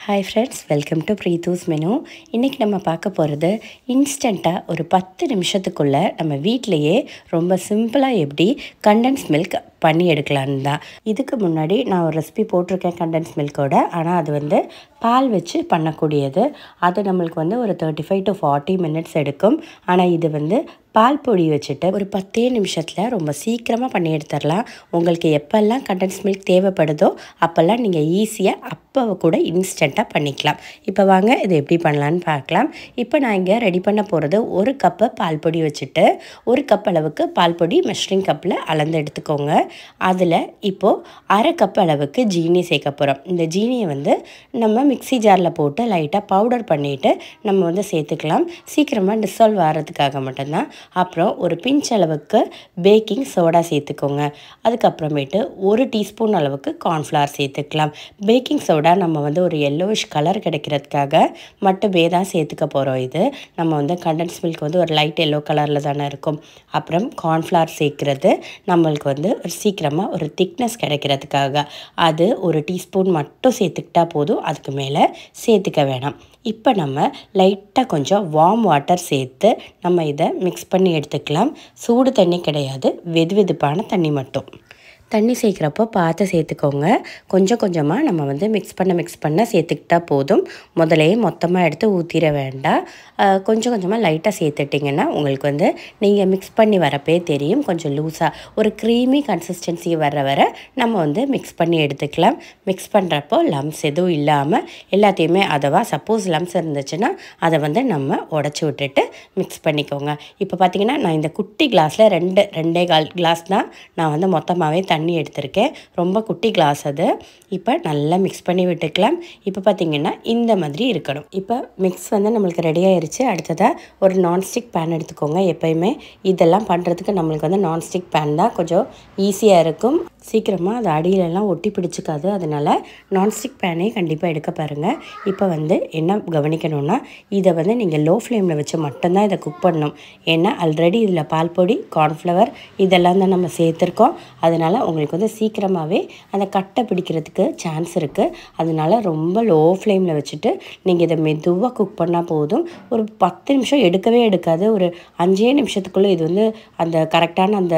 Hi friends, welcome to Preethu's menu. இன்றைக்கி நம்ம பார்க்க போகிறது இன்ஸ்டண்ட்டாக ஒரு 10 நிமிஷத்துக்குள்ளே நம்ம வீட்டிலையே ரொம்ப சிம்பிளாக எப்படி கண்டென்ஸ் மில்க் பண்ணி எடுக்கலான்னு தான். இதுக்கு முன்னாடி நான் ஒரு ரெசிபி போட்டிருக்கேன் கண்டென்ஸ் மில்கோட. ஆனால் அது வந்து பால் வச்சு பண்ணக்கூடியது. அது நம்மளுக்கு வந்து ஒரு 35 to 40 மினிட்ஸ் எடுக்கும். ஆனால் இது வந்து பால் பொடி வச்சுட்டு ஒரு 10 நிமிஷத்தில் ரொம்ப சீக்கிரமாக பண்ணி எடுத்துடலாம். உங்களுக்கு எப்போல்லாம் கண்டென்ஸ் மில்க் தேவைப்படுதோ அப்போல்லாம் நீங்கள் ஈஸியாக அப்போ கூட இன்ஸ்டண்ட்டாக பண்ணிக்கலாம். இப்போ வாங்க இது எப்படி பண்ணலான்னு பார்க்கலாம். இப்போ நான் இங்கே ரெடி பண்ண போகிறது 1 கப்பு பால் பொடி வச்சுட்டு 1 கப் அளவுக்கு பால் பொடி மெஷரிங் கப்பில் அளந்து எடுத்துக்கோங்க. அதில் இப்போது 1/2 கப் அளவுக்கு ஜீனி சேர்க்க போகிறோம். இந்த ஜீனியை வந்து நம்ம மிக்ஸி ஜாரில் போட்டு லைட்டாக பவுடர் பண்ணிவிட்டு நம்ம வந்து சேர்த்துக்கலாம். சீக்கிரமாக டிசால்வ் ஆகிறதுக்காக மட்டும்தான். அப்புறம் ஒரு பிஞ்ச் அளவுக்கு பேக்கிங் சோடா சேர்த்துக்கோங்க. அதுக்கப்புறமேட்டு 1 டீஸ்பூன் அளவுக்கு கார்ன்ஃப்ளவர் சேர்த்துக்கலாம். பேக்கிங் சோடா நம்ம வந்து ஒரு yellowish கலர் கிடைக்கிறதுக்காக மட்டுமே தான் சேர்த்துக்க போகிறோம். இது நம்ம வந்து கண்டென்ஸ் மில்க் வந்து ஒரு லைட் எல்லோ கலரில் தானே இருக்கும். அப்புறம் கார்ன்ஃப்ளவர் சேர்க்குறது நம்மளுக்கு வந்து சீக்கிரமாக ஒரு திக்னஸ் கிடைக்கிறதுக்காக. அது 1 டீஸ்பூன் மட்டும் சேர்த்துக்கிட்டா போதும், அதுக்கு மேலே சேர்த்துக்க வேணாம். இப்போ நம்ம லைட்டாக கொஞ்சம் வார்ம் வாட்டர் சேர்த்து நம்ம இதை மிக்ஸ் பண்ணி எடுத்துக்கலாம். சூடு தண்ணி கிடையாது, வெதுவெதுப்பான தண்ணி மட்டும். தண்ணி சேர்க்குறப்போ பார்த்து சேர்த்துக்கோங்க. கொஞ்சம் கொஞ்சமாக நம்ம வந்து மிக்ஸ் பண்ண சேர்த்துக்கிட்டா போதும். முதலையே மொத்தமாக எடுத்து ஊற்றிட வேண்டாம். கொஞ்சம் கொஞ்சமாக லைட்டாக சேர்த்துட்டிங்கன்னா உங்களுக்கு வந்து நீங்கள் மிக்ஸ் பண்ணி வரப்பே தெரியும். கொஞ்சம் லூஸாக ஒரு க்ரீமி கன்சிஸ்டன்சி வர நம்ம வந்து மிக்ஸ் பண்ணி எடுத்துக்கலாம். மிக்ஸ் பண்ணுறப்போ லம்ஸ் எதுவும் இல்லாமல் எல்லாத்தையுமே சப்போஸ் லம்ஸ் இருந்துச்சுன்னா அதை வந்து நம்ம உடச்சி விட்டுட்டு மிக்ஸ் பண்ணிக்கோங்க. இப்போ பார்த்திங்கன்னா நான் இந்த குட்டி கிளாஸில் 2.25 கிளாஸ் தான் நான் வந்து மொத்தமாகவே தண்ணி எடுத்திருக்கேன். ரொம்ப குட்டி கிளாஸ் அது. இப்போ நல்லா மிக்ஸ் பண்ணி விட்டுக்கலாம். இப்போ பார்த்திங்கன்னா இந்த மாதிரி இருக்கணும். இப்போ மிக்ஸ் வந்து நம்மளுக்கு ரெடி ஆயிடுச்சு. அடுத்ததாக ஒரு நான்ஸ்டிக் பேன் எடுத்துக்கோங்க. எப்போயுமே இதெல்லாம் பண்ணுறதுக்கு நம்மளுக்கு வந்து நான்ஸ்டிக் பேன் தான் கொஞ்சம் ஈஸியாக இருக்கும். சீக்கிரமாக அது அடியிலெல்லாம் ஒட்டி பிடிச்சிக்காது. அதனால் நான்ஸ்டிக் பேனே கண்டிப்பாக எடுக்க பாருங்கள். இப்போ வந்து என்ன கவனிக்கணும்னா இதை வந்து நீங்கள் லோ ஃப்ளேமில் வச்சு மட்டும்தான் இதை குக் பண்ணணும். ஏன்னா ஆல்ரெடி இதில் பால் பொடி, கார்ன்ஃப்ளவர் இதெல்லாம் தான் நம்ம சேர்த்துருக்கோம். அதனால் உங்களுக்கு வந்து சீக்கிரமாகவே அந்த கட்டை பிடிக்கிறதுக்கு சான்ஸ் இருக்குது. அதனால் ரொம்ப லோ ஃப்ளேமில் வச்சுட்டு நீங்கள் இதை மெதுவாக குக் பண்ணால் போதும். ஒரு 10 நிமிஷம் எடுக்கவே எடுக்காது. ஒரு 5 நிமிஷத்துக்குள்ளே இது வந்து அந்த கரெக்டான அந்த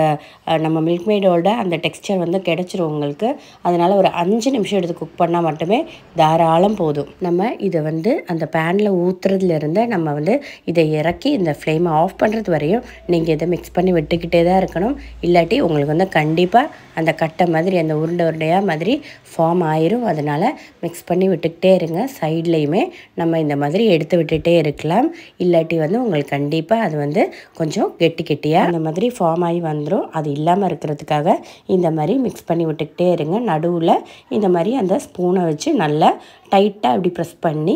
நம்ம மில்க் மேடோட அந்த டெக்ஸ்சர் வந்து கிடைச்சிரும் உங்களுக்கு. அதனால் ஒரு 5 நிமிஷம் எடுத்து குக் பண்ணால் மட்டுமே தாராளம் போதும். நம்ம இதை வந்து அந்த பேனில் ஊற்றுறதுலேருந்து நம்ம வந்து இதை இறக்கி இந்த ஃப்ளேமை ஆஃப் பண்ணுறது வரையும் நீங்கள் இதை மிக்ஸ் பண்ணி விட்டுக்கிட்டே தான் இருக்கணும். இல்லாட்டி உங்களுக்கு வந்து கண்டிப்பாக அந்த கட்டை மாதிரி அந்த உருண்டையாக மாதிரி ஃபார்ம் ஆயிரும். அதனால் மிக்ஸ் பண்ணி விட்டுக்கிட்டே இருங்க. சைட்லேயுமே நம்ம இந்த மாதிரி எடுத்து விட்டுகிட்டே இருக்கலாம். இல்லாட்டி வந்து உங்களுக்கு கண்டிப்பாக அது வந்து கொஞ்சம் கெட்டியாக அந்த மாதிரி ஃபார்ம் ஆகி வந்துடும். அது இல்லாமல் இருக்கிறதுக்காக இந்த மாதிரி மிக்ஸ் பண்ணி விட்டுக்கிட்டே இருங்க. நடுவில் இந்த மாதிரி அந்த ஸ்பூனை வச்சு நல்லா டைட்டாக அப்படி ப்ரெஸ் பண்ணி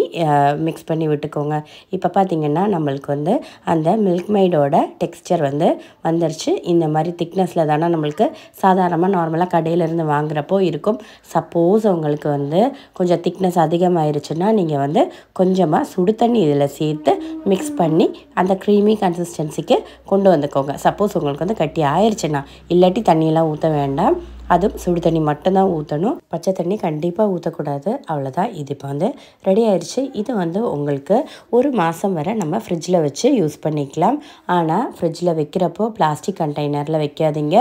மிக்ஸ் பண்ணி விட்டுக்கோங்க. இப்போ பார்த்திங்கன்னா நம்மளுக்கு வந்து அந்த மில்க் மெய்டோட டெக்ஸ்சர் வந்து வந்துருச்சு. இந்த மாதிரி திக்னஸில் தானே நம்மளுக்கு சாதாரணமாக நார்மலாக கடையிலேருந்து வாங்குகிறப்போ இருக்கும். சப்போஸ் உங்களுக்கு வந்து கொஞ்சம் திக்னஸ் அதிகமாகிருச்சுன்னா நீங்கள் வந்து கொஞ்சமாக சுடு தண்ணி இதில் சேர்த்து மிக்ஸ் பண்ணி அந்த க்ரீமி கன்சிஸ்டன்சிக்கு கொண்டு வந்துக்கோங்க. சப்போஸ் உங்களுக்கு வந்து கட்டி ஆயிடுச்சுன்னா, இல்லாட்டி தண்ணியெல்லாம் ஊற்ற வேண்டாம். அதுவும் சுடு தண்ணி மட்டும்தான் ஊற்றணும். பச்சை தண்ணி கண்டிப்பாக ஊற்றக்கூடாது. அவ்வளோதான். இது இப்போ வந்து ரெடி ஆயிடுச்சு. இது வந்து உங்களுக்கு 1 மாதம் வரை நம்ம ஃப்ரிட்ஜில் வச்சு யூஸ் பண்ணிக்கலாம். ஆனால் ஃப்ரிட்ஜில் வைக்கிறப்போ பிளாஸ்டிக் கண்டெய்னரில் வைக்காதீங்க.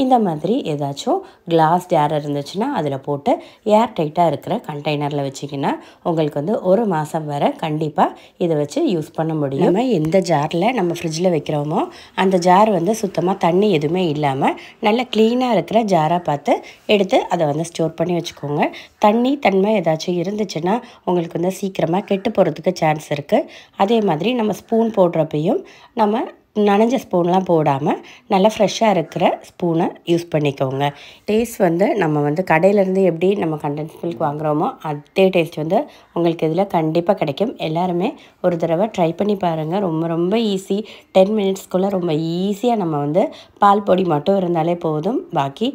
இந்த மாதிரி ஏதாச்சும் கிளாஸ் ஜார் இருந்துச்சுன்னா அதில் போட்டு ஏர் டைட்டாக இருக்கிற கண்டெய்னரில் வச்சிங்கன்னா உங்களுக்கு வந்து 1 மாதம் வரை கண்டிப்பாக இதை வச்சு யூஸ் பண்ண முடியும். நம்ம எந்த ஜாரில் நம்ம ஃப்ரிட்ஜில் வைக்கிறோமோ அந்த ஜார் வந்து சுத்தமாக தண்ணி எதுவுமே இல்லாமல் நல்லா க்ளீனாக இருக்கிற ஜாராக பார்த்து எடுத்து அதை வந்து ஸ்டோர் பண்ணி வச்சுக்கோங்க. தண்ணி தன்மை ஏதாச்சும் இருந்துச்சுன்னா உங்களுக்கு வந்து சீக்கிரமாக கெட்டு போகிறதுக்கு சான்ஸ் இருக்குது. அதே மாதிரி நம்ம ஸ்பூன் போடுறப்பையும் நம்ம நனைஞ்ச ஸ்பூன்லாம் போடாமல் நல்லா ஃப்ரெஷ்ஷாக இருக்கிற ஸ்பூனை யூஸ் பண்ணிக்கோங்க. டேஸ்ட் வந்து நம்ம வந்து கடையிலேருந்து எப்படி நம்ம கண்டென்ஸ் மில்க் வாங்குகிறோமோ அதே டேஸ்ட் வந்து உங்களுக்கு இதில் கண்டிப்பாக கிடைக்கும். எல்லாருமே ஒரு தடவை ட்ரை பண்ணி பாருங்கள். ரொம்ப ரொம்ப ஈஸி. 10 மினிட்ஸ்க்குள்ளே ரொம்ப ஈஸியாக நம்ம வந்து பால் பொடி மட்டும் இருந்தாலே போதும். பாக்கி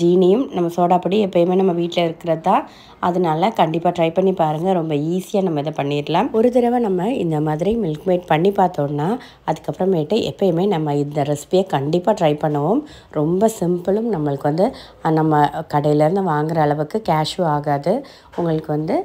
ஜீனியும் நம்ம சோடா பொடி எப்போயுமே நம்ம வீட்டில் இருக்கிறது தான். அதனால் கண்டிப்பாக ட்ரை பண்ணி பாருங்கள். ரொம்ப ஈஸியாக நம்ம இதை பண்ணிடலாம். ஒரு தடவை நம்ம இந்த மாதிரி மில்க் மேட் பண்ணி பார்த்தோன்னா அதுக்கப்புறமேட்டு எப்பயுமே நம்ம இந்த ரெசிபியை கண்டிப்பாக ட்ரை பண்ணுவோம். ரொம்ப சிம்பிளும், நம்மளுக்கு வந்து நம்ம கடையிலேருந்து வாங்குகிற அளவுக்கு கேஷ்யூ ஆகாது. உங்களுக்கு வந்து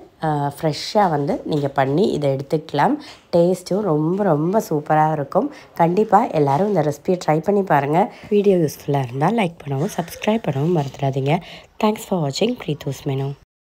ஃப்ரெஷ்ஷாக வந்து நீங்கள் பண்ணி இதை எடுத்துக்கலாம். டேஸ்ட்டும் ரொம்ப ரொம்ப சூப்பராக இருக்கும். கண்டிப்பாக எல்லோரும் இந்த ரெசிபியை ட்ரை பண்ணி பாருங்கள். வீடியோ யூஸ்ஃபுல்லாக இருந்தால் லைக் பண்ணவும் சப்ஸ்கிரைப் பண்ணவும் மறந்துடாதீங்க. தேங்க்ஸ் ஃபார் வாட்சிங் ப்ரீத்தூஸ் மெனு.